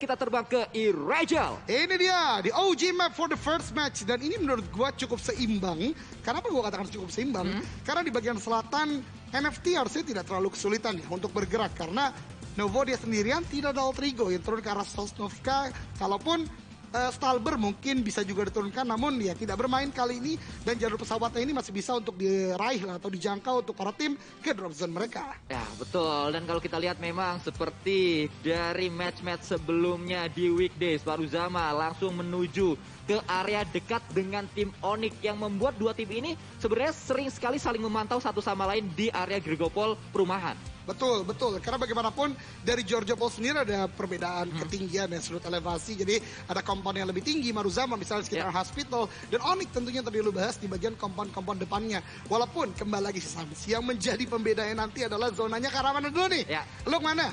Kita terbang ke Irajal. Ini dia, di OG map for the first match. Dan ini menurut gua cukup seimbang. Kenapa gua katakan cukup seimbang? Karena di bagian selatan, NFT harusnya tidak terlalu kesulitan ya untuk bergerak. Karena Novo dia sendirian tidak ada alter ego yang turun ke arah Sosnovka. Kalaupun Stalber mungkin bisa juga diturunkan, namun ya tidak bermain kali ini. Dan jalur pesawatnya ini masih bisa untuk diraih lah, atau dijangkau untuk para tim ke drop zone mereka. Ya betul, dan kalau kita lihat memang seperti dari match-match sebelumnya di weekdays, Faruzama langsung menuju ke area dekat dengan tim Onyx yang membuat dua tim ini sebenarnya sering sekali saling memantau satu sama lain di area Grigopol perumahan. Betul, betul. Karena bagaimanapun dari Giorgio Pol sendiri ada perbedaan ketinggian dan sudut elevasi. Jadi ada kompon yang lebih tinggi, Maruzama misalnya sekitar Hospital. Dan Onyx tentunya tadi lu bahas di bagian kompon-kompon depannya. Walaupun kembali lagi Sans, yang menjadi pembedanya nanti adalah zonanya ke arah mana dulu nih? Ya. Lu mana?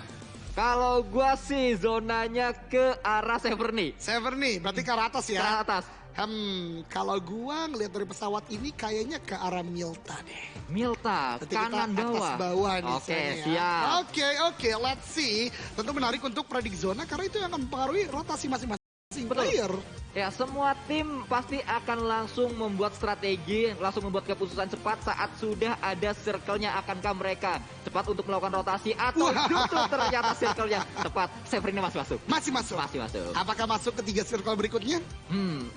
Kalau gua sih zonanya ke arah Severny. Severny, berarti ke arah atas ya? Ke arah atas. Kalau gua ngelihat dari pesawat ini kayaknya ke arah Milta deh. Milta, Berarti kanan kita bawah. atas bawah nih. Oke, ya. siap. Oke, let's see. Tentu menarik untuk predik zona karena itu yang akan mempengaruhi rotasi masing-masing player. Ya, semua tim pasti akan langsung membuat strategi, langsung membuat keputusan cepat saat sudah ada circle-nya. Akankah mereka cepat untuk melakukan rotasi atau justru ternyata circle-nya tepat? Severny masih masuk. Masih masuk. Masih masuk. Apakah masuk ke 3 circle berikutnya?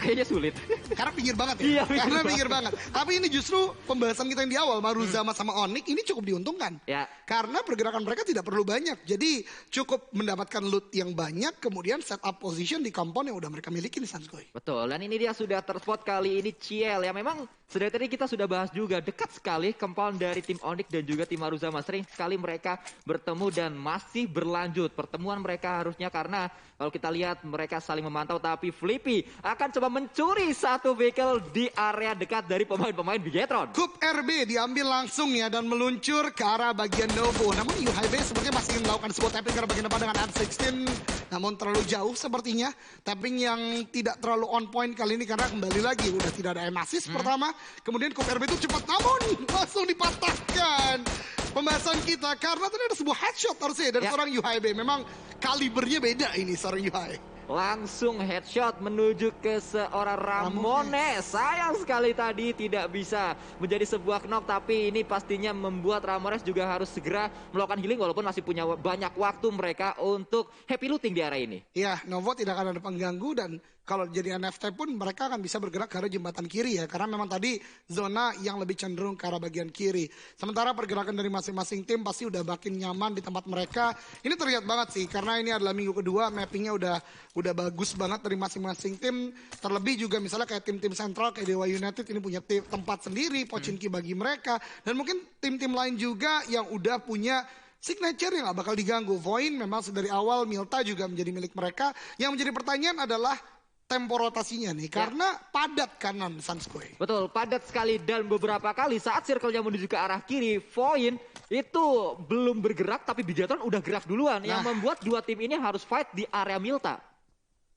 Kayaknya sulit. Karena pinggir banget ya. Iya, Karena pinggir banget. Tapi ini justru pembahasan kita yang di awal, Maruzama sama Onyx ini cukup diuntungkan. Ya. Karena pergerakan mereka tidak perlu banyak. Jadi cukup mendapatkan loot yang banyak, kemudian set up position di kompon yang udah mereka miliki nih Sanskoy. Betul, dan ini dia sudah terspot kali ini Ciel yang memang sedari tadi kita sudah bahas juga dekat sekali compound dari tim Onyx dan juga tim Maruzama. Sering sekali mereka bertemu dan masih berlanjut pertemuan mereka harusnya, karena kalau kita lihat mereka saling memantau, tapi Flippy akan coba mencuri satu vehicle di area dekat dari pemain-pemain Bigetron. Kup RB diambil langsung ya dan meluncur ke arah bagian Novo. Namun UHB sepertinya masih ingin melakukan sebuah tapping ke arah bagian depan dengan M16. Namun terlalu jauh sepertinya. Tapping yang tidak terlalu on point kali ini karena kembali lagi udah tidak ada M-assist pertama. Kemudian Kup RB itu cepat namun langsung dipatahkan pembahasan kita karena tadi ada sebuah headshot harusnya dari seorang UHB. Memang kalibernya beda ini seorang UHB. Langsung headshot menuju ke seorang Ramones. Sayang sekali tadi tidak bisa menjadi sebuah knock, tapi ini pastinya membuat Ramones juga harus segera melakukan healing walaupun masih punya banyak waktu mereka untuk happy looting di area ini. Iya, Novo tidak akan ada pengganggu dan kalau jadi NFT pun mereka akan bisa bergerak ke arah jembatan kiri ya. Karena memang tadi zona yang lebih cenderung ke arah bagian kiri. Sementara pergerakan dari masing-masing tim pasti udah makin nyaman di tempat mereka. Ini terlihat banget sih karena ini adalah minggu kedua, mappingnya udah bagus banget dari masing-masing tim. Terlebih juga misalnya kayak tim-tim sentral kayak Dewa United ini punya tempat sendiri, Pochinki bagi mereka. Dan mungkin tim-tim lain juga yang udah punya signature yang gak bakal diganggu. Voin memang dari awal, Milta juga menjadi milik mereka. Yang menjadi pertanyaan adalah tempo rotasinya nih, karena padat kanan Sanskoy. Betul, padat sekali dan beberapa kali saat circle-nya menuju ke arah kiri, Voin itu belum bergerak tapi Bigetron udah gerak duluan. Yang membuat dua tim ini harus fight di area Milta.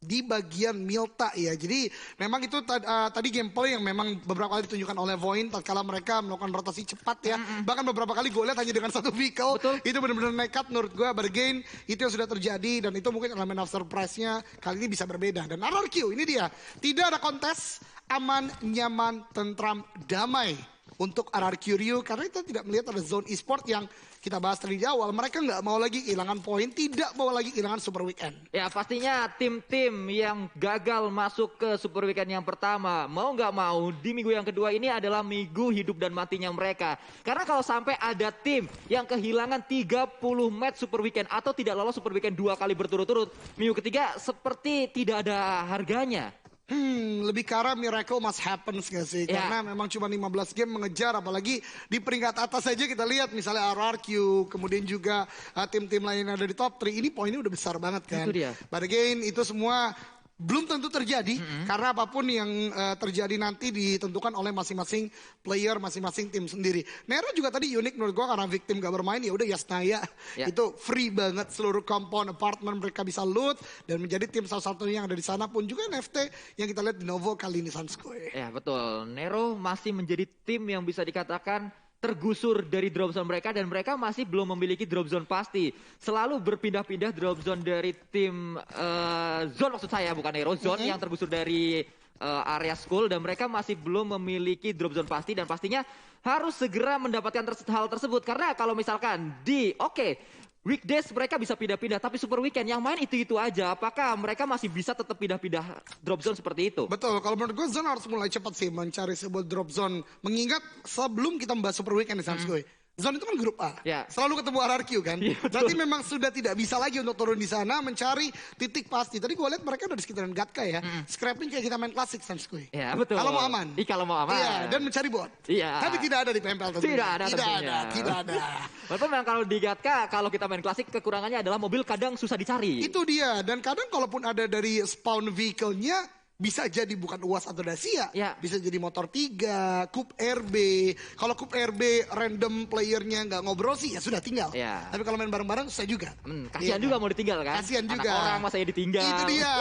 Di bagian Milta ya. Jadi memang itu tadi gameplay yang memang beberapa kali ditunjukkan oleh Voin tatkala mereka melakukan rotasi cepat ya. Bahkan beberapa kali gue lihat hanya dengan satu vehicle. Betul. Itu benar-benar nekat menurut gue. Bergain itu yang sudah terjadi dan itu mungkin elemen of surprise-nya kali ini bisa berbeda. Dan RRQ ini dia. Tidak ada kontes, aman, nyaman, tentram, damai untuk RRQ Rio karena kita tidak melihat ada zone e-sport yang kita bahas tadi di awal. Mereka nggak mau lagi kehilangan poin, tidak mau lagi kehilangan Super Weekend. Ya pastinya tim-tim yang gagal masuk ke Super Weekend yang pertama, mau nggak mau di minggu yang kedua ini adalah minggu hidup dan matinya mereka. Karena kalau sampai ada tim yang kehilangan 30 match Super Weekend atau tidak lolos Super Weekend 2 kali berturut-turut, minggu ketiga seperti tidak ada harganya. Lebih ke arah miracle must happen gak sih? Karena memang cuma 15 game mengejar, apalagi di peringkat atas saja kita lihat misalnya RRQ, kemudian juga tim-tim lain yang ada di top 3, ini poinnya udah besar banget kan. Itu dia. But again, itu semua belum tentu terjadi karena apapun yang terjadi nanti ditentukan oleh masing-masing player, masing-masing tim sendiri. Nero juga tadi unik menurut gua karena victim gak bermain ya udah Yasnaya itu free banget seluruh compound apartemen mereka bisa loot dan menjadi tim salah satunya yang ada di sana pun juga NFT yang kita lihat di Novo kali ini Sanskoy. Ya betul, Nero masih menjadi tim yang bisa dikatakan tergusur dari drop zone mereka dan mereka masih belum memiliki drop zone pasti. Selalu berpindah-pindah drop zone dari tim zone maksud saya, bukan Hero Zone yang tergusur dari area school dan mereka masih belum memiliki drop zone pasti dan pastinya harus segera mendapatkan hal tersebut karena kalau misalkan weekdays mereka bisa pindah-pindah, tapi super weekend yang main itu-itu aja. Apakah mereka masih bisa tetap pindah-pindah drop zone seperti itu? Betul, kalau menurut gue Zone harus mulai cepat sih mencari sebuah drop zone. Mengingat sebelum kita membahas super weekend di Samsung, Zone itu kan grup A, selalu ketemu RRQ kan. Berarti memang sudah tidak bisa lagi untuk turun di sana mencari titik pasti. Tadi gue lihat mereka udah di sekitaran Gatka ya, scrapping kayak kita main klasik Samsung. Iya betul. Kalau mau aman. Kalau mau aman. Iya, dan mencari bot. Iya. Tapi tidak ada di PMPL tentunya. Tidak ada. Walaupun memang kalau di Gatka, kalau kita main klasik kekurangannya adalah mobil kadang susah dicari. Itu dia, dan kadang kalaupun ada dari spawn vehicle-nya, bisa jadi bukan UAS atau Dacia, bisa jadi motor 3, Coupe RB. Kalau Coupe RB random playernya nggak ngobrol sih ya sudah tinggal. Tapi kalau main bareng-bareng susah juga. Kasihan juga mau ditinggal kan? Kasihan juga. Anak orang masa ya ditinggal. Itu dia.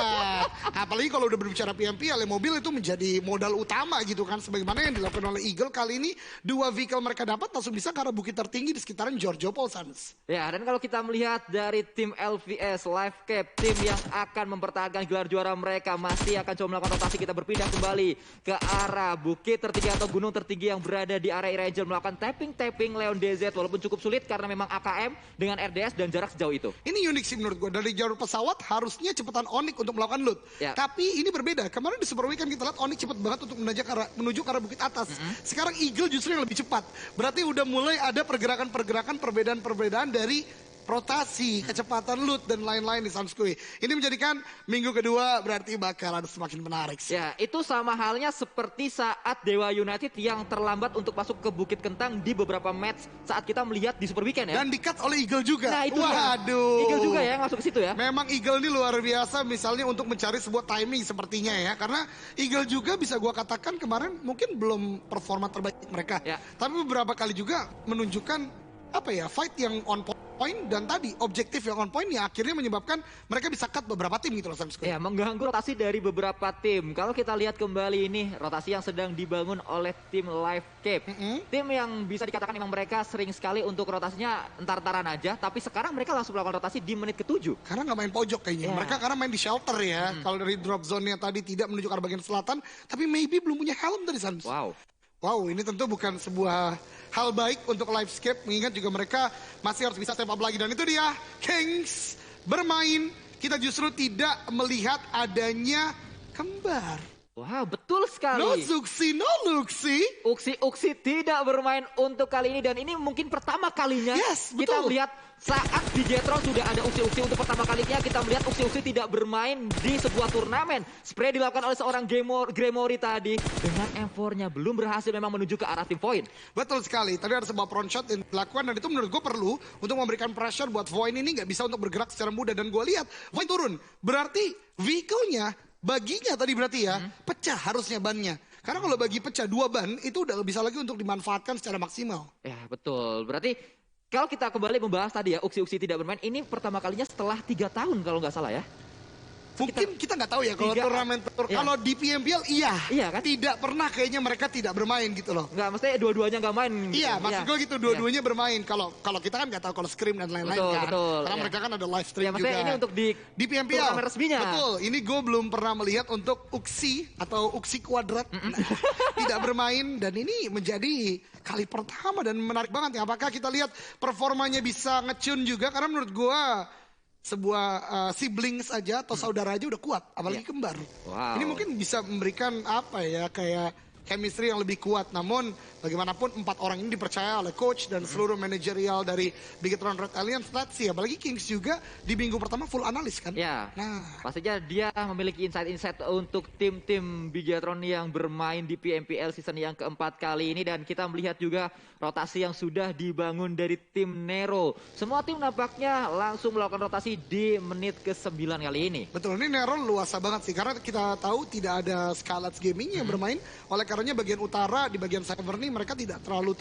Apalagi kalau udah berbicara PMPL, mobil itu menjadi modal utama gitu kan. Sebagaimana yang dilakukan oleh Eagle kali ini, 2 vehicle mereka dapat langsung bisa ke arah bukit tertinggi di sekitaran Giorgio Polsans. Ya, dan kalau kita melihat dari tim LVS Live Cap, tim yang akan mempertahankan gelar juara mereka masih akan coba melakukan rotasi. Kita berpindah kembali ke arah bukit tertinggi atau gunung tertinggi yang berada di area Ranger melakukan tapping Leon DZ walaupun cukup sulit karena memang AKM dengan RDS dan jarak sejauh itu. Ini unik sih menurut gue, dari jalur pesawat harusnya cepetan Onyx untuk melakukan loot. Tapi ini berbeda, kemarin di Super Weekend kita lihat Onyx cepet banget untuk menuju ke arah bukit atas. Sekarang Eagle justru yang lebih cepat. Berarti udah mulai ada pergerakan-pergerakan, perbedaan-perbedaan dari rotasi, kecepatan loot dan lain-lain di Samskui. Ini menjadikan minggu kedua berarti bakalan semakin menarik sih. Ya, itu sama halnya seperti saat Dewa United yang terlambat untuk masuk ke Bukit Kentang di beberapa match saat kita melihat di Super Weekend ya. Dan di-cut oleh Eagle juga. Nah, itu waduh. Eagle juga ya yang masuk ke situ ya. Memang Eagle ini luar biasa misalnya untuk mencari sebuah timing sepertinya ya. Karena Eagle juga bisa gua katakan kemarin mungkin belum performa terbaik mereka. Tapi beberapa kali juga menunjukkan fight yang on point dan tadi objektif yang on point yang akhirnya menyebabkan mereka bisa cut beberapa tim gitu loh Samsung. Ya, mengganggu rotasi dari beberapa tim. Kalau kita lihat kembali ini rotasi yang sedang dibangun oleh tim Live Cap. Tim yang bisa dikatakan memang mereka sering sekali untuk rotasinya entar-entaran aja, tapi sekarang mereka langsung melakukan rotasi di menit ke-7. Karena nggak main pojok kayaknya. Mereka karena main di shelter ya. Kalau dari drop zone yang tadi tidak menuju ke arah bagian selatan, tapi maybe belum punya helm dari Samsung. Wow, ini tentu bukan sebuah hal baik untuk Livescape, mengingat juga mereka masih harus bisa step up lagi. Dan itu dia, Kings bermain, kita justru tidak melihat adanya kembar. Wah, betul sekali. No Zuxi, no Luxi. Uksi tidak bermain untuk kali ini dan ini mungkin pertama kalinya kita melihat saat di Jetron sudah ada Uksi untuk pertama kalinya kita melihat Uksi tidak bermain di sebuah turnamen. Spray dilakukan oleh seorang Gremory tadi dengan M4-nya belum berhasil memang menuju ke arah tim Void. Betul sekali. Tadi ada sebuah front shot yang dilakukan dan itu menurut gue perlu untuk memberikan pressure buat Void ini nggak bisa untuk bergerak secara mudah dan gue lihat Void turun. Berarti vehicle-nya baginya tadi berarti ya pecah harusnya bannya. Karena kalau bagi pecah 2 ban itu udah bisa lagi untuk dimanfaatkan secara maksimal. Ya betul. Berarti kalau kita kembali membahas tadi ya Uksi tidak bermain ini pertama kalinya setelah 3 tahun kalau nggak salah ya. Mungkin kita nggak tahu ya kalau turnamen kalau di PMPL iya kan tidak pernah kayaknya mereka tidak bermain gitu loh. Nggak, maksudnya dua-duanya nggak main. Iya, maksud gue gitu dua-duanya bermain. Kalau kita kan nggak tahu kalau Scream dan lain-lain kan. Karena mereka kan ada live stream juga. Ini untuk di PMPL turnamen resminya. Betul. Ini gue belum pernah melihat untuk Uksi atau Uksi Kuadrat tidak bermain dan ini menjadi kali pertama dan menarik banget ya. Apakah kita lihat performanya bisa nge-tune juga karena menurut gue sebuah siblings aja atau saudara aja udah kuat, apalagi kembar. Ini mungkin bisa memberikan kayak chemistry yang lebih kuat. Namun bagaimanapun 4 orang ini dipercaya oleh coach dan seluruh manajerial dari Bigetron Red Alliance. Let's see, apalagi Kings juga di minggu pertama full analis kan. Ya, pastinya dia memiliki insight-insight untuk tim-tim Bigetron yang bermain di PMPL season yang keempat kali ini. Dan kita melihat juga rotasi yang sudah dibangun dari tim Nero. Semua tim nampaknya langsung melakukan rotasi di menit ke-9 kali ini. Betul, ini Nero luasa banget sih. Karena kita tahu tidak ada Scarlet Gaming yang bermain. Oleh karena bagian utara di bagian Cyber nih mereka tidak terlalu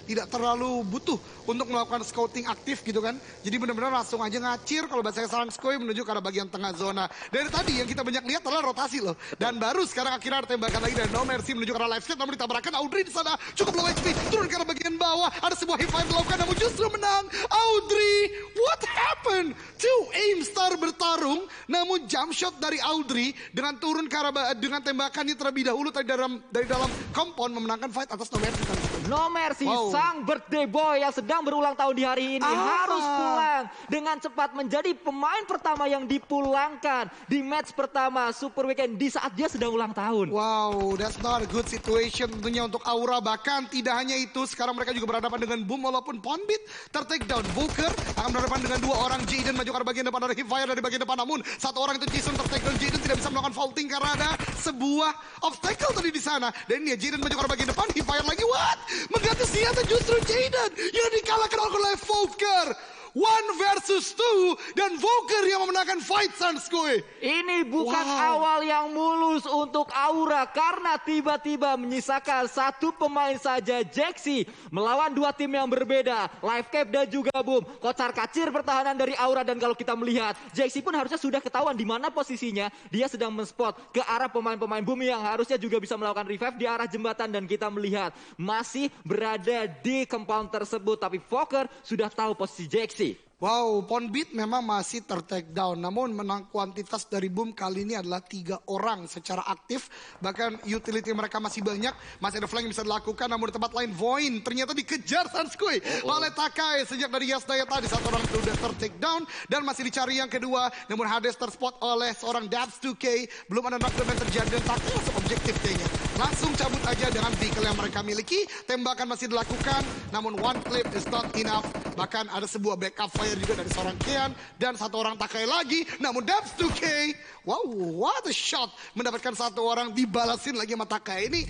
tidak terlalu butuh untuk melakukan scouting aktif gitu kan. Jadi benar-benar langsung aja ngacir kalau bahasa Sunskoy menuju ke arah bagian tengah zona. Dari tadi yang kita banyak lihat adalah rotasi loh. Dan baru sekarang akhirnya ada tembakan lagi dari No Mercy menuju ke arah live set, namun ditabrakkan Audrey di sana cukup low HP, turun ke arah bagian bawah. Ada sebuah hip fire dilakukan namun justru menang Audrey. What happened? Two Aimstar bertarung, namun jump shot dari Audrey dengan turun ke arah dengan tembakannya terlebih dahulu dari dalam compound memenangkan fight atas No Mercy. No Mercy, sang birthday boy yang sedang berulang tahun di hari ini harus pulang dengan cepat menjadi pemain pertama yang dipulangkan di match pertama Super Weekend di saat dia sedang ulang tahun. Wow, that's not a good situation tentunya untuk Aura. Bahkan tidak hanya itu, sekarang mereka juga berhadapan dengan Boom walaupun Ponbit ter-take down. Volker akan berhadapan dengan dua orang. Jaden maju ke bagian depan, ada Hipfire dari bagian depan. Namun satu orang itu Jason ter-take down. Jaden tidak bisa melakukan faulting karena ada sebuah obstacle tadi di sana. Dan ini Jaden maju ke bagian depan, Hipfire lagi. What? Mengganti senjata justru Jaden yang dikalahkan oleh Volker. 1 versus 2 dan Volker yang memenangkan fight Sunskoy. Ini bukan awal yang mulus untuk Aura karena tiba-tiba menyisakan satu pemain saja, Jaxi, melawan dua tim yang berbeda, Livecap dan juga Boom. Kocar kacir pertahanan dari Aura dan kalau kita melihat Jaxi pun harusnya sudah ketahuan di mana posisinya. Dia sedang men-spot ke arah pemain-pemain Boom yang harusnya juga bisa melakukan revive di arah jembatan dan kita melihat masih berada di compound tersebut, tapi Volker sudah tahu posisi Jaxi. Wow, Ponbit memang masih ter-take down. Namun menang kuantitas dari Boom kali ini adalah 3 orang secara aktif. Bahkan utility mereka masih banyak. Masih ada flank yang bisa dilakukan. Namun di tempat lain Voin ternyata dikejar Sunskoy oleh Takai. Sejak dari Yasdaya tadi satu orang sudah ter-take down. Dan masih dicari yang kedua. Namun Hades terspot oleh seorang Dabs 2K. Belum ada knockdown yang terjadi dan Takai langsung objektif kayaknya. Langsung cabut aja dengan vehicle yang mereka miliki. Tembakan masih dilakukan. Namun one clip is not enough. Bahkan ada sebuah backup fire juga dari seorang Kean dan satu orang Takai lagi. Namun Dabs 2K, wow, what a shot. Mendapatkan satu orang dibalasin lagi sama Takai. Ini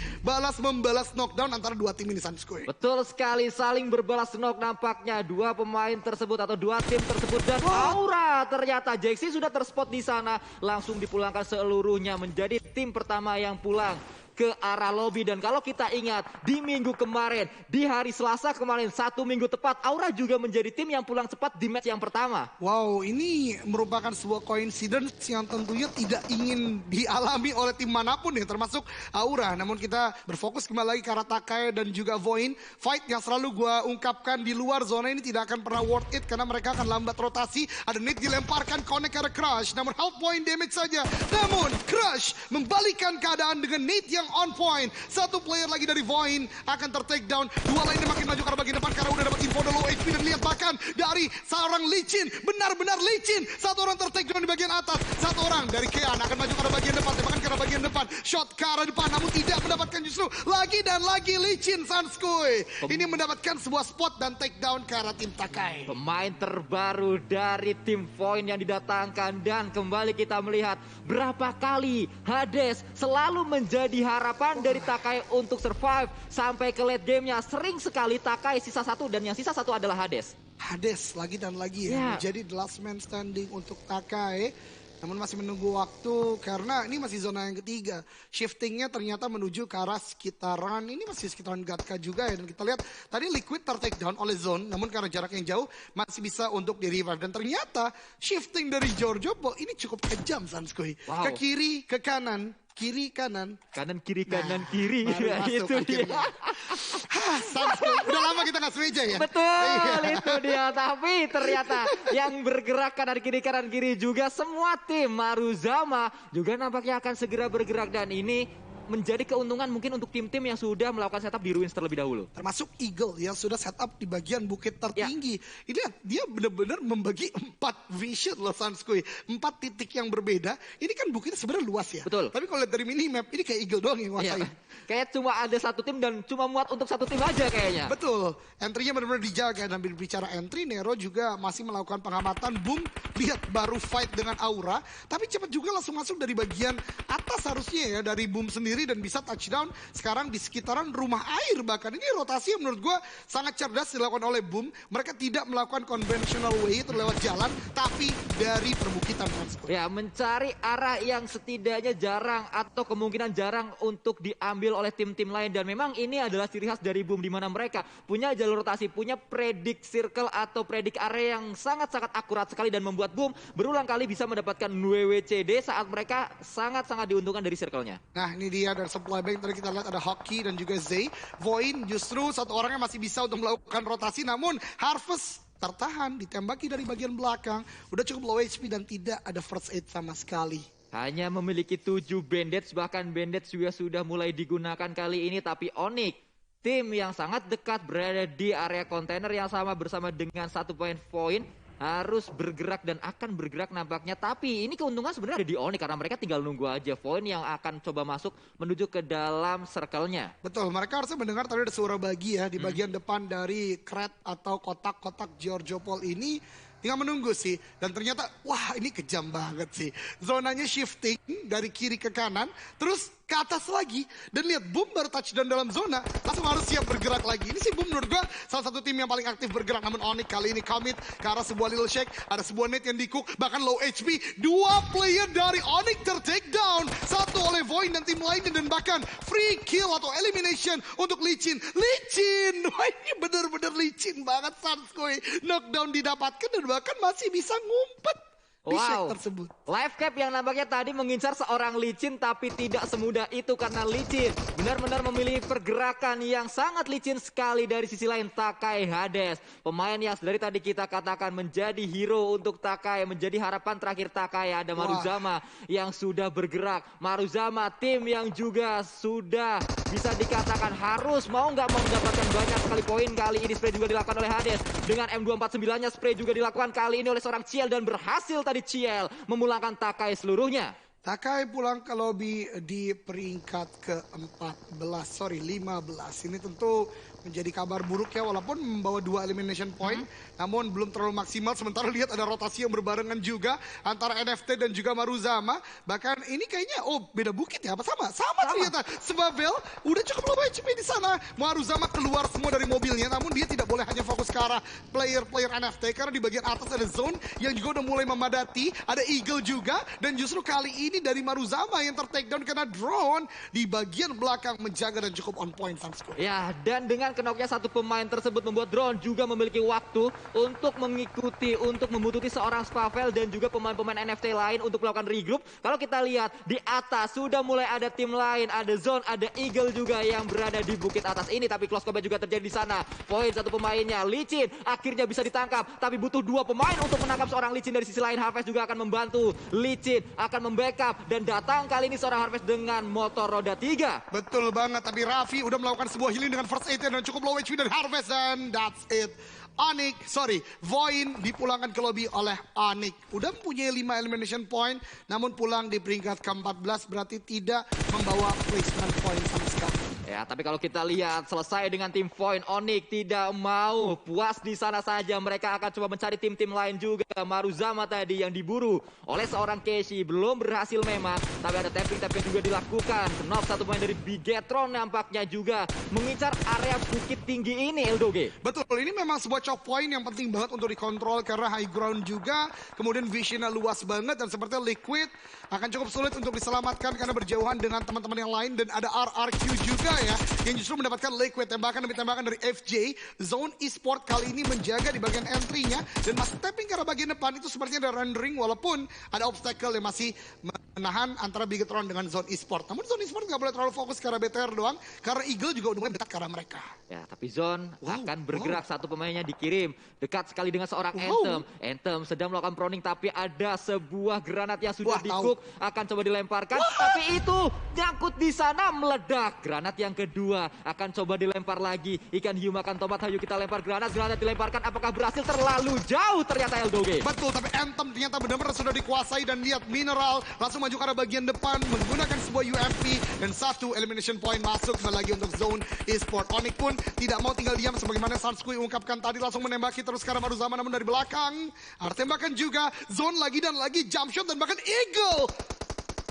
membalas knockdown antara dua tim ini Sunskoy. Betul sekali, saling berbalas knock nampaknya dua pemain tersebut atau dua tim tersebut dan Aura ternyata Jaxi sudah terspot di sana, langsung dipulangkan seluruhnya menjadi tim pertama yang pulang ke arah lobby. Dan kalau kita ingat di minggu kemarin, di hari Selasa kemarin, 1 minggu tepat, Aura juga menjadi tim yang pulang cepat di match yang pertama. Wow, ini merupakan sebuah coincidence yang tentunya tidak ingin dialami oleh tim manapun ya, termasuk Aura. Namun kita berfokus kembali lagi ke arah Takai dan juga Voin. Fight yang selalu gua ungkapkan di luar zona ini tidak akan pernah worth it karena mereka akan lambat rotasi. Ada Nate dilemparkan connect ke arah Crush, namun half point damage saja. Namun Crush membalikan keadaan dengan Nate yang on point. Satu player lagi dari Voin akan ter-take down. Dua lainnya makin maju ke arah bagian depan karena udah dapat info low HP dan lihat bahkan dari seorang Licin. Benar-benar Licin. Satu orang ter-take down di bagian atas. Satu orang dari Kean akan maju ke arah bagian depan. Tembakan ke arah bagian depan. Shot ke arah depan namun tidak mendapatkan justru. Lagi dan lagi Licin Sunskoy. Ini mendapatkan sebuah spot dan take down ke arah tim Takai. Pemain terbaru dari tim Voin yang didatangkan dan kembali kita melihat berapa kali Hades selalu menjadi harapan dari Takai untuk survive sampai ke late gamenya. Sering sekali Takai sisa satu dan yang sisa satu adalah Hades. Hades lagi dan lagi ya, menjadi the last man standing untuk Takai. Namun masih menunggu waktu karena ini masih zona yang ketiga. Shiftingnya ternyata menuju ke arah sekitaran, ini masih sekitaran Gatka juga ya. Dan kita lihat tadi Liquid ter-take down oleh Zone, namun karena jarak yang jauh masih bisa untuk di-revive. Dan ternyata shifting dari Giorgio ini cukup kejam Sunskoy. Ke kiri, ke kanan. Kiri kanan, kanan kiri kanan kiri, itu dia. Sunskoy, udah lama kita nggak sweja ya. Betul, itu dia. Tapi ternyata yang bergerak kanan kiri juga semua tim Maruzama juga nampaknya akan segera bergerak dan ini menjadi keuntungan mungkin untuk tim-tim yang sudah melakukan setup di Ruins terlebih dahulu. Termasuk Eagle yang sudah setup di bagian bukit tertinggi. Ini dia benar-benar membagi 4 vision loh Sunskoy. 4 titik yang berbeda. Ini kan bukitnya sebenarnya luas ya. Betul. Tapi kalau lihat dari minimap ini kayak Eagle doang yang nguasain. Kayak cuma ada satu tim dan cuma muat untuk satu tim aja kayaknya. Betul. Entry-nya benar-benar dijaga. Dan bicara entry, Nero juga masih melakukan pengamatan. Boom, lihat baru fight dengan Aura. Tapi cepat juga langsung masuk dari bagian atas harusnya ya. Dari Boom sendiri. kiri dan bisa touchdown sekarang di sekitaran rumah air. Bahkan ini rotasi yang menurut gue sangat cerdas dilakukan oleh Boom. Mereka tidak melakukan conventional way itu lewat jalan, tapi dari perbukitan. Ya, mencari arah yang setidaknya jarang atau kemungkinan jarang untuk diambil oleh tim-tim lain. Dan memang ini adalah ciri khas dari Boom, di mana mereka punya jalur rotasi, punya predik circle atau predik area yang sangat-sangat akurat sekali dan membuat Boom berulang kali bisa mendapatkan WWCD saat mereka sangat-sangat diuntungkan dari circle-nya. Nah, ini dia dari supply bank tadi kita lihat ada Hockey dan juga Zay. Voin justru satu orangnya masih bisa untuk melakukan rotasi, namun Harvest tertahan, ditembaki dari bagian belakang. Udah cukup low HP dan tidak ada first aid sama sekali. Hanya memiliki 7 bandage, bahkan bandage juga sudah mulai digunakan kali ini. Tapi Onyx, tim yang sangat dekat berada di area kontainer yang sama bersama dengan 1 point, harus bergerak dan akan bergerak nampaknya. Tapi ini keuntungan sebenarnya ada di Onyx karena mereka tinggal nunggu aja Voin yang akan coba masuk menuju ke dalam circle-nya. Betul, mereka harusnya mendengar tadi ada suara bagi ya di bagian depan dari kret atau kotak-kotak Giorgio Paul ini. Tinggal menunggu sih. Dan ternyata, wah ini kejam banget sih. Zonanya shifting dari kiri ke kanan. Terus ke atas lagi. Dan lihat Boom baru touchdown dalam zona. Langsung harus siap bergerak lagi. Ini sih Boom menurut gue salah satu tim yang paling aktif bergerak. Namun Onyx kali ini commit ke arah sebuah little shake. Ada sebuah net yang di-cook. Bahkan low HP. 2 player dari Onyx ter-take down. Satu oleh Void dan tim lainnya. Dan bahkan free kill atau elimination untuk Licin. Licin! Wah ini bener-bener licin banget Sanskoy. Knockdown didapatkan dan bahkan masih bisa ngumpet di shake tersebut. Live cap yang nampaknya tadi mengincar seorang Licin, tapi tidak semudah itu karena Licin benar-benar memiliki pergerakan yang sangat licin sekali. Dari sisi lain Takai Hades, pemain yang dari tadi kita katakan menjadi hero untuk Takai, menjadi harapan terakhir Takai. Ada Maruzama yang sudah bergerak. Maruzama tim yang juga sudah bisa dikatakan harus mau nggak mau mendapatkan banyak sekali poin. Kali ini spray juga dilakukan oleh Hades. Dengan M249-nya spray juga dilakukan kali ini oleh seorang Ciel dan berhasil tadi Ciel memulangkan Takai seluruhnya. Takai pulang ke lobby di peringkat ke-15. Ini tentu menjadi kabar buruk ya, walaupun membawa 2 elimination point, namun belum terlalu maksimal. Sementara lihat ada rotasi yang berbarengan juga antara NFT dan juga Maruzama. Bahkan ini kayaknya, beda bukit ya, apa sama ternyata. Sebabel udah cukup low HP di sana. Maruzama keluar semua dari mobilnya, namun dia tidak boleh hanya fokus ke arah player-player NFT, karena di bagian atas ada zone yang juga udah mulai memadati. Ada Eagle juga, dan justru kali ini dari Maruzama yang ter-takedown karena drone di bagian belakang menjaga dan cukup on point. Ya, dan dengan kenoknya satu pemain tersebut membuat drone juga memiliki waktu untuk mengikuti, untuk membutuhkan seorang Spavel dan juga pemain-pemain NFT lain untuk melakukan regroup. Kalau kita lihat di atas sudah mulai ada tim lain, ada Zone, ada Eagle juga yang berada di bukit atas ini. Tapi close combat juga terjadi di sana. Poin satu pemainnya, Licin akhirnya bisa ditangkap. Tapi butuh 2 pemain untuk menangkap seorang Licin. Dari sisi lain Harvest juga akan membantu. Licin akan membackup dan datang kali ini seorang Harvest dengan motor roda 3. Betul banget, tapi Raffi udah melakukan sebuah healing dengan first aid dan cukup low HP dari Harvest, dan that's it. Voin dipulangkan ke lobby oleh Onyx. Udah mempunyai 5 elimination point, namun pulang di peringkat ke-14 berarti tidak membawa placement point sama sekali. Ya, tapi kalau kita lihat selesai dengan tim Void, Onyx tidak mau puas di sana saja. Mereka akan coba mencari tim-tim lain juga. Maruzama tadi yang diburu oleh seorang Casey belum berhasil memang, tapi ada tapping juga dilakukan. Knock satu pemain dari Bigetron nampaknya juga mengincar area bukit tinggi ini, Eldoge. Betul, ini memang sebuah choke point yang penting banget untuk dikontrol karena high ground juga. Kemudian visionnya luas banget dan sepertinya Liquid akan cukup sulit untuk diselamatkan karena berjauhan dengan teman-teman yang lain. Dan ada RRQ juga ya, yang justru mendapatkan Liquid. Tembakan demi tembakan dari FJ. Zone Esport kali ini menjaga di bagian entry-nya dan masih tapping ke arah bagian depan. Itu sepertinya ada rendering walaupun ada obstacle yang masih menahan antara Bigetron dengan Zone Esport. Namun Zone Esport nggak boleh terlalu fokus ke arah BTR doang karena Eagle juga udah mulai dekat ke arah mereka. Ya, tapi Zone akan bergerak. Satu pemainnya dikirim dekat sekali dengan seorang Anthem. Anthem sedang melakukan proning, tapi ada sebuah granat yang sudah di-cook akan coba dilemparkan. Tapi itu nyangkut di sana, meledak. Granat yang kedua akan coba dilempar lagi. Ikan hiu makan tomat, ayo kita lempar granat. Granat dilemparkan, apakah berhasil? Terlalu jauh ternyata Eldoge. Betul, tapi Anthem ternyata benar-benar sudah dikuasai dan lihat Mineral langsung maju ke arah bagian depan menggunakan sebuah UMP dan 1 elimination point masuk lagi untuk Zone Esport. Onyx pun tidak mau tinggal diam sebagaimana Sanskui ungkapkan tadi, langsung menembaki terus sekarang Maruzama, namun dari belakang ada tembakan juga. Zone lagi dan lagi jump shot dan bahkan Eagle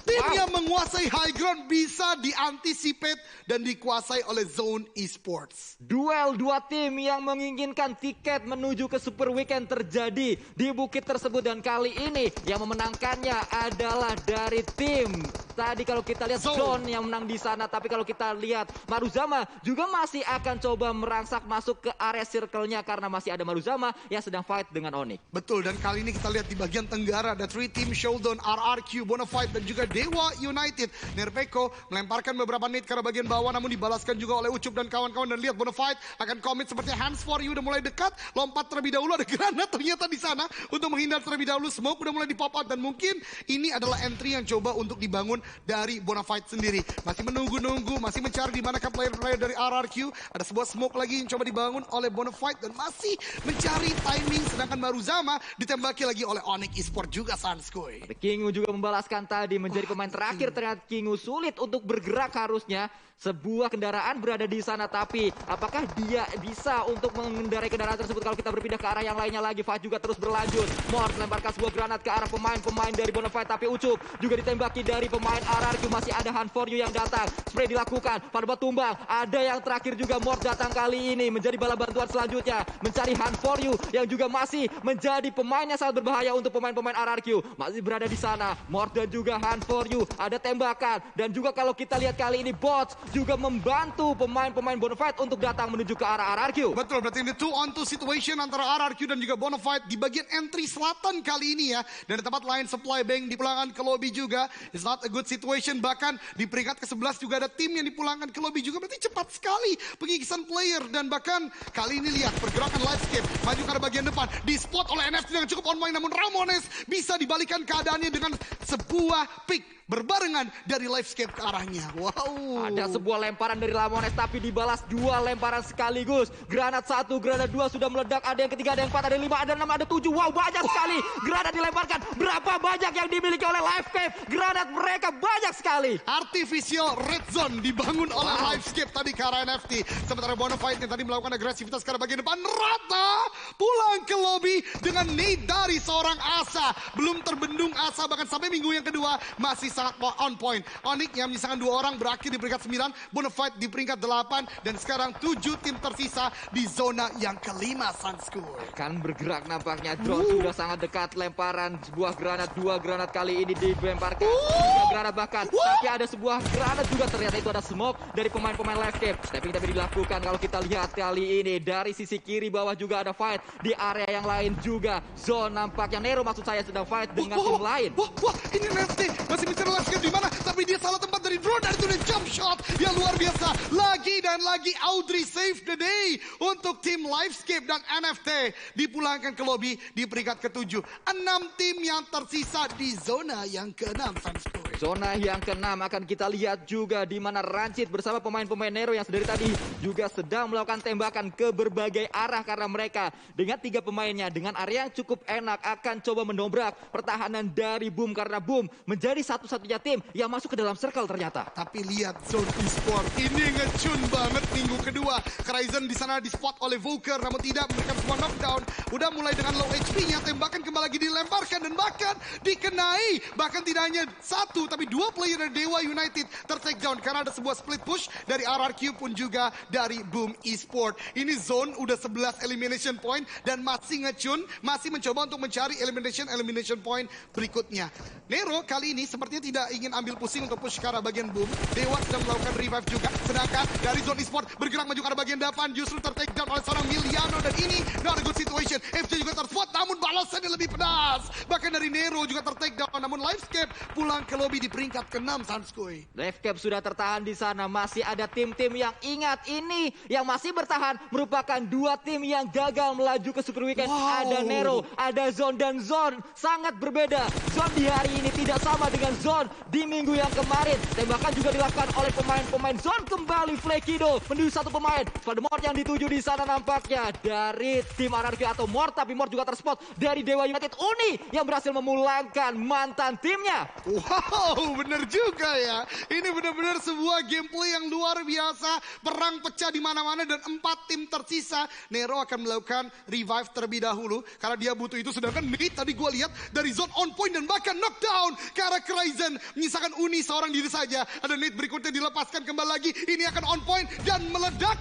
Tim yang menguasai high ground bisa diantisipate dan dikuasai oleh Zone Esports. Duel dua tim yang menginginkan tiket menuju ke Super Weekend terjadi di bukit tersebut. Dan kali ini yang memenangkannya adalah dari tim. Tadi kalau kita lihat Zone yang menang di sana. Tapi kalau kita lihat Maruzama juga masih akan coba merangsak masuk ke area circle-nya. Karena masih ada Maruzama yang sedang fight dengan Onyx. Betul, dan kali ini kita lihat di bagian tenggara ada 3 team Showdown, RRQ, Bonafide dan juga Dewa United. Nerpeko melemparkan beberapa nade ke arah bagian bawah namun dibalaskan juga oleh Ucup dan kawan-kawan. Dan lihat Bonafide akan komit seperti hands for you udah mulai dekat. Lompat terlebih dahulu, ada granat ternyata di sana untuk menghindar terlebih dahulu. Smoke udah mulai di pop out dan mungkin ini adalah entry yang coba untuk dibangun dari Bonafide sendiri. Masih menunggu-nunggu, masih mencari di manakah player-player dari RRQ. Ada sebuah smoke lagi yang coba dibangun oleh Bonafide dan masih mencari timing, sedangkan Maruzama ditembaki lagi oleh Onyx Esports juga Sanskoy. Kingu juga membalaskan tadi menjadi pemain terakhir. Ternyata Kingu sulit untuk bergerak harusnya. Sebuah kendaraan berada di sana, tapi apakah dia bisa untuk mengendarai kendaraan tersebut? Kalau kita berpindah ke arah yang lainnya lagi, fight juga terus berlanjut. Mort melemparkan sebuah granat ke arah pemain-pemain dari Bonafide, tapi Ucup juga ditembaki dari pemain RRQ. Masih ada Hunt for You yang datang. Spray dilakukan, pada tumbang. Ada yang terakhir juga Mort datang kali ini menjadi bala bantuan selanjutnya. Mencari Hunt for You yang juga masih menjadi pemain yang sangat berbahaya untuk pemain-pemain RRQ. Masih berada di sana. Mort dan juga Hunt for You. Ada tembakan. Dan juga kalau kita lihat kali ini Bots juga membantu pemain-pemain Bonafide untuk datang menuju ke arah RRQ. Betul, berarti ini 2-on-2 situation antara RRQ dan juga Bonafide di bagian entry selatan kali ini ya. Dan di tempat lain supply bank dipulangkan ke lobby juga. It's not a good situation. Bahkan di peringkat ke-11 juga ada tim yang dipulangkan ke lobby juga. Berarti cepat sekali pengikisan player. Dan bahkan kali ini lihat pergerakan Livescape maju ke arah bagian depan. Di spot oleh NFT dengan cukup on point. Namun Ramones bisa dibalikan keadaannya dengan sebuah pick berbarengan dari Livescape ke arahnya. Wow. Ada sebuah lemparan dari Ramones tapi dibalas 2 lemparan sekaligus. Granat 1, granat 2 sudah meledak. Ada yang ketiga, ada yang 4, ada yang 5, ada 6, ada 7. Wow, banyak sekali granat dilemparkan. Berapa banyak yang dimiliki oleh Livescape? Granat mereka banyak sekali. Artificial red zone dibangun oleh Livescape tadi ke arah NFT. Sementara Bonafide yang tadi melakukan agresivitas ke arah bagian depan rata pulang ke lobby dengan nade dari seorang Asa. Belum terbendung Asa, bahkan sampai minggu yang kedua masih sangat on point. Onyx yang menyisakan 2 orang berakhir di peringkat 9, Bonafide di peringkat 8, dan sekarang 7 tim tersisa di zona yang kelima Sanskoy. Akan bergerak nampaknya. Drone sudah sangat dekat. Lemparan sebuah granat, 2 granat kali ini dilemparkan. 3 granat bahkan. Tapi ada sebuah granat juga, ternyata itu ada smoke dari pemain-pemain Livescape. Tapi dilakukan kalau kita lihat kali ini dari sisi kiri bawah juga ada fight di area yang lain juga. Zone nampaknya Nero maksud saya sedang fight dengan tim lain. Wah, ini NFT masih mencari Livescape di mana? Tapi dia salah tempat dari drone dan itu ada jump shot yang luar biasa. Lagi dan lagi Audrey save the day untuk tim Livescape dan NFT dipulangkan ke lobby di peringkat ke-7. 6 tim yang tersisa di zona yang ke-6 Sanskoy. Zona yang ke-6 akan kita lihat juga di mana Rancid bersama pemain-pemain Nero yang dari tadi juga sedang melakukan tembakan ke berbagai arah karena mereka dengan 3 pemainnya dengan area yang cukup enak akan coba mendobrak pertahanan dari Boom karena Boom menjadi satu-satunya tim yang masuk ke dalam circle ternyata. Tapi lihat Zone Esports ini ngecun banget minggu kedua. Cryzen di sana di spot oleh Volker namun tidak memberikan semua knockdown. Udah mulai dengan low HP-nya, tembakan kembali lagi dilemparkan dan bahkan dikenai. Bahkan tidak hanya 1 tapi 2 player dari Dewa United ter-take down karena ada sebuah split push dari RRQ pun juga dari Boom Esports. Ini Zone udah 11 elimination point dan masih ngecun, masih mencoba untuk mencari elimination point berikutnya. Nero kali ini sepertinya tidak ingin ambil pusing untuk push ke arah bagian Boom. Dewa sedang melakukan revive juga. Sedangkan dari Zone Esports bergerak maju ke arah bagian depan justru ter-take down oleh seorang Miliano dan ini not a good situation. FC juga terspot namun balasannya lebih pedas. Bahkan dari Nero juga ter-take down namun Livescape pulang ke lobby di peringkat ke-6 Sanskoy. Livescape sudah tertahan di sana. Masih ada tim-tim yang ingat ini yang masih bertahan merupakan 2 tim yang gagal melaju ke Super Weekend. Wow. Ada Nero, ada Zone dan Zone sangat berbeda. Zone di hari ini tidak sama dengan Zone di minggu yang kemarin. Tembakan juga dilakukan oleh pemain-pemain Zone kembali. Flekido menuju 1 pemain. Voldemort yang dituju di sana nampaknya dari tim RRQ atau Mort, tapi Mort juga terspot dari Dewa United. Uni yang berhasil memulangkan mantan timnya. Wow, bener juga ya. Ini benar-benar sebuah gameplay yang luar biasa. Perang pecah di mana-mana dan 4 tim tersisa. Nero akan melakukan revive terlebih dahulu karena dia butuh itu. Sedangkan Nate tadi gue lihat dari zone on point dan bahkan knockdown ke arah Cryzen. Ryzen menyisakan Uni seorang diri saja. Ada nade berikutnya dilepaskan kembali lagi. Ini akan on point dan meledak.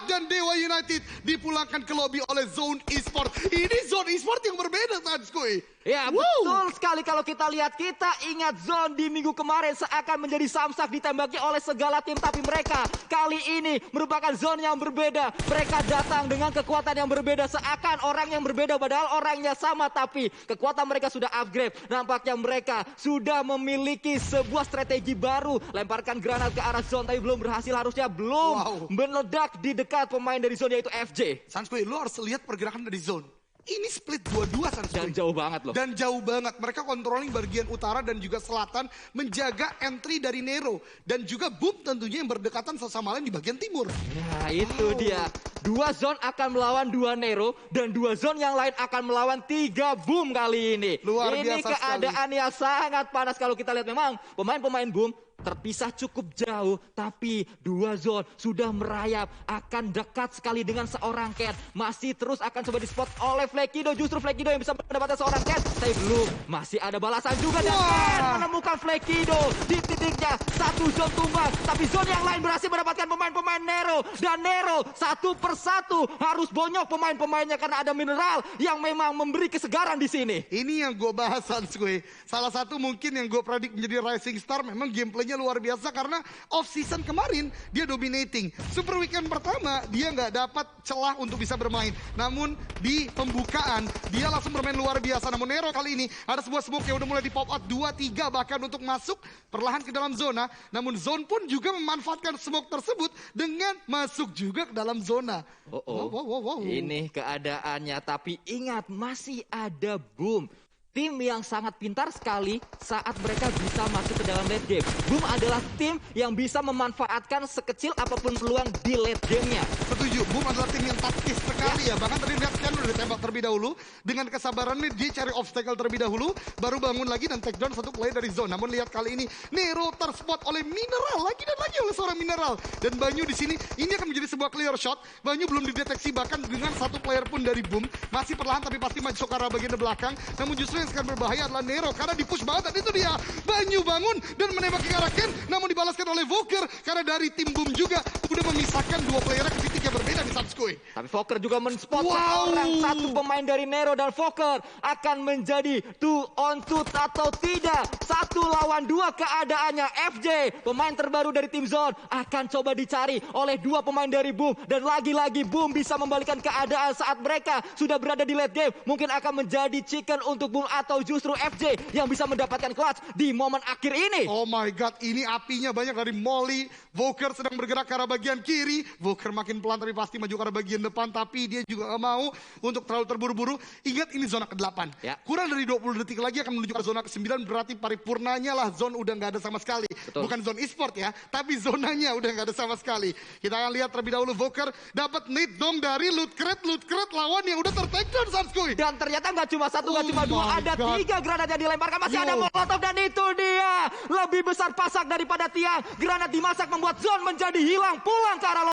Dan Dewa United dipulangkan ke lobby oleh Zone Esport. Ini Zone Esport yang berbeda, Sanskoy. Ya, betul sekali kalau kita lihat. Kita ingat Zone di minggu kemarin seakan menjadi samsak ditembaki oleh segala tim. Tapi mereka kali ini merupakan Zone yang berbeda. Mereka datang dengan kekuatan yang berbeda. Seakan orang yang berbeda padahal orangnya sama. Tapi kekuatan mereka sudah upgrade. Nampaknya mereka sudah memiliki sebuah strategi baru. Lemparkan granat ke arah Zone tapi belum berhasil. Harusnya belum meledak di dekat pemain dari Zone yaitu FJ. Sanskoy, lo harus lihat pergerakan dari Zone. Ini split 2-2 Sanskoy. Dan jauh banget loh. Dan jauh banget. Mereka controlling bagian utara dan juga selatan. Menjaga entry dari Nero. Dan juga Boom tentunya yang berdekatan sama lain di bagian timur. Nah itu dia. 2 Zone akan melawan 2 Nero. Dan 2 Zone yang lain akan melawan 3 Boom kali ini. Luar ini biasa keadaan sekali. yang sangat panas kalau kita lihat. Memang pemain-pemain Boom terpisah cukup jauh, tapi 2 Zone sudah merayap, akan dekat sekali dengan seorang Ken. Masih terus akan coba di spot oleh Flekido, justru Flekido yang bisa mendapatkan seorang Ken. Tapi belum, masih ada balasan juga dan Ken menemukan Flekido di titiknya. 1 Zone tumbang, tapi Zone yang lain berhasil mendapatkan pemain-pemain Nero. Dan Nero satu persatu harus bonyok pemain-pemainnya karena ada mineral yang memang memberi kesegaran di sini. Ini yang gue bahas Sanskoy. Salah satu mungkin yang gue predik menjadi rising star memang gameplaynya luar biasa karena off season kemarin dia dominating. Super weekend pertama dia nggak dapat celah untuk bisa bermain. Namun di pembukaan dia langsung bermain luar biasa. Namun Nero kali ini ada sebuah smoke yang udah mulai di pop out 2-3 bahkan untuk masuk perlahan ke dalam zona. Namun Zone pun juga memanfaatkan smoke tersebut dengan masuk juga ke dalam zona. Ini keadaannya, tapi ingat masih ada Boom. Tim yang sangat pintar sekali saat mereka bisa masuk ke dalam late game. Boom adalah tim yang bisa memanfaatkan sekecil apapun peluang di late game-nya. Setuju, Boom adalah tim yang taktis sekali ya. Bahkan tadi lihat Ken udah ditembak terlebih dahulu. Dengan kesabarannya dia cari obstacle terlebih dahulu. Baru bangun lagi dan take down satu player dari Zone. Namun lihat kali ini Nero terspot oleh Mineral. Lagi dan lagi oleh seorang Mineral. Dan Banyu di sini ini akan menjadi sebuah clear shot. Banyu belum dideteksi bahkan dengan satu player pun dari Boom. Masih perlahan tapi pasti maju ke arah bagian belakang. Namun justru yang sekarang berbahaya adalah Nero karena dipush banget dan itu dia Banyu bangun dan menembaki ke arah Ken, namun dibalaskan oleh Voker karena dari tim Boom juga udah memisahkan 2 player ke titik yang berbeda di Sanskoy. Tapi Voker juga men-spot seorang satu pemain dari Nero dan Voker akan menjadi 2 on 2 atau tidak. 1 lawan 2 keadaannya. FJ pemain terbaru dari tim Zone akan coba dicari oleh 2 pemain dari Boom dan lagi-lagi Boom bisa membalikan keadaan saat mereka sudah berada di late game. Mungkin akan menjadi chicken untuk Boom atau justru FJ yang bisa mendapatkan clutch di momen akhir ini. Oh my god, ini apinya banyak dari Molly. Voker sedang bergerak ke arah bagian kiri. Voker makin pelan tapi pasti maju ke arah bagian depan. Tapi dia juga gak mau untuk terlalu terburu-buru. Ingat ini zona ke-8. Ya. Kurang dari 20 detik lagi akan menuju ke zona ke-9. Berarti paripurnanya lah Zone udah gak ada sama sekali. Betul. Bukan Zone Esport ya, tapi zonanya udah gak ada sama sekali. Kita akan lihat terlebih dahulu Voker dapat nade dong dari Loot Crate lawan yang udah ter-take down Sanskoy. Dan ternyata nggak cuma 1, nggak cuma 2, ada 3 granat yang dilemparkan. Masih ada Molotov dan itu dia. Lebih besar pasak daripada tiang. Granat dimasak membuat Zone menjadi hilang pulang ke arah